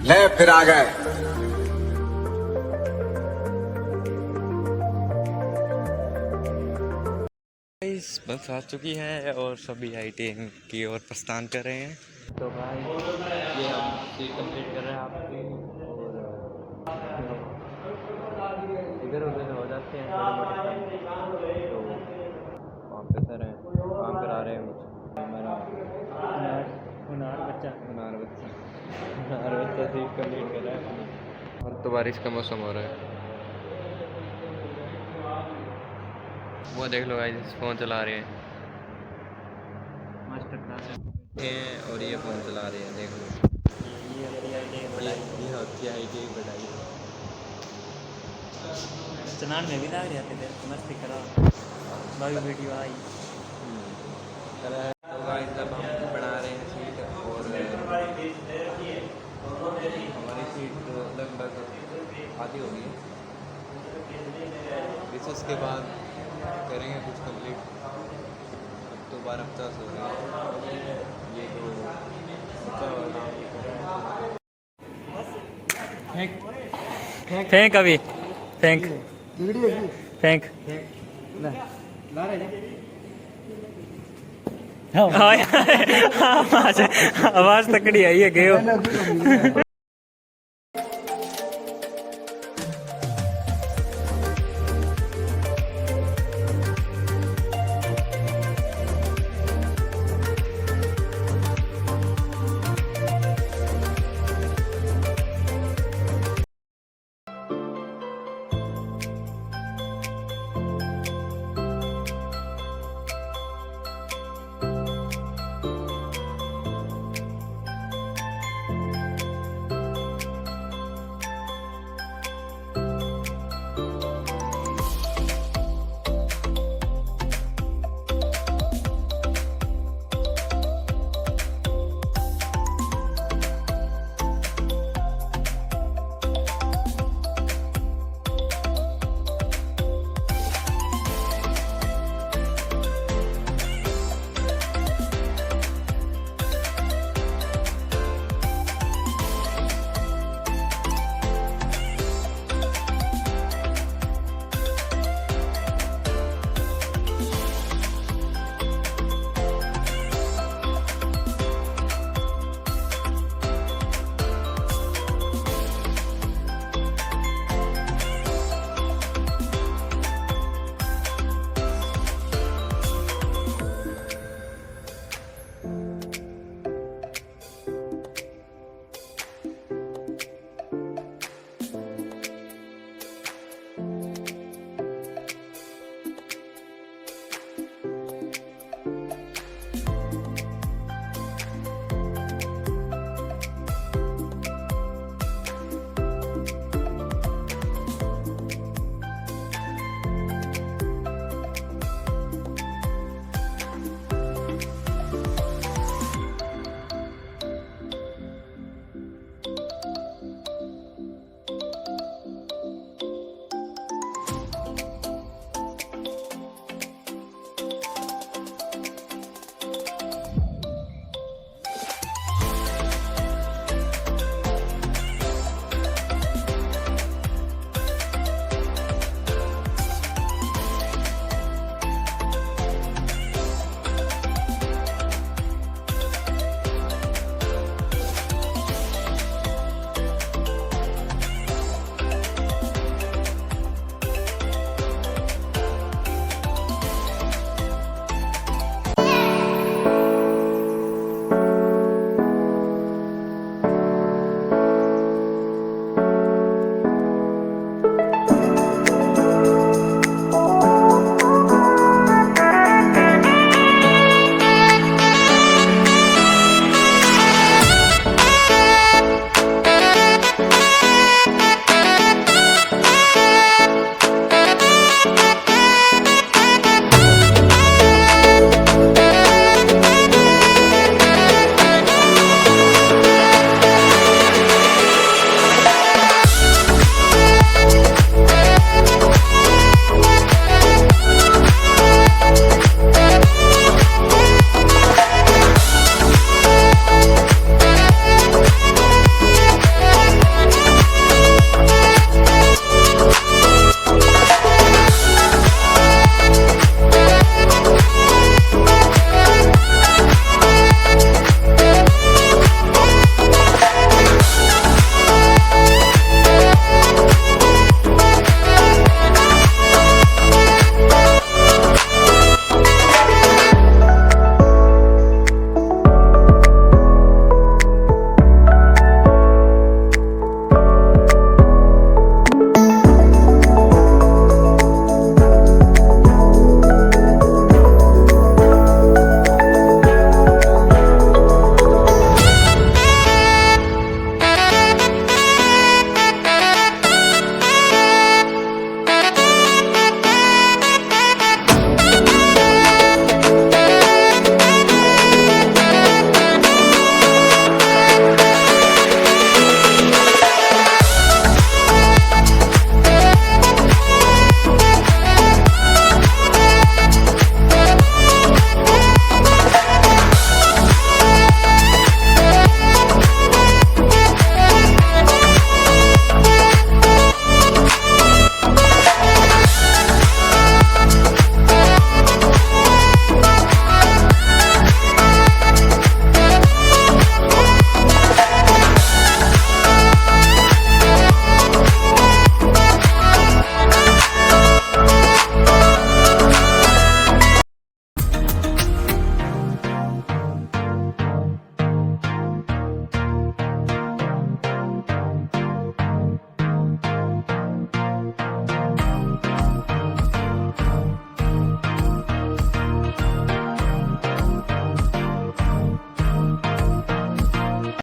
ले फिर आ गए। बस आ चुकी है और सभी आई की ओर प्रस्थान कर रहे हैं। तो भाई ये हम सीट कंप्लीट कर रहे हैं आपकी और इधर उधर हो जाते हैं थोड़े मोटे काम। तो वहाँ पे सर हैं काम करा रहे हैं कुछ हमारा हुनार बच्चा सीट कंप्लीट कर रहा है। और तो बारिश का मौसम हो रहा है। वो देख लो गाइस फ़ोन चला रहे हैं और ये फ़ोन चला रहे हैं देख लो। ये होती है आई बढ़ाई चनान में भी लाग रहे थे मस्ती करा बाकी वीडियो आई। तो गाइस जब हम बना रहे हैं सीट और हमारी सीट लगभग आधी हो गई है। रिसर्च के बाद करेंगे कुछ कंप्लीट। अब तो 12:50 हो गए। ये तो बच्चा फेंक अभी फेंक फेंक आवाज तकड़ी आई है गयो।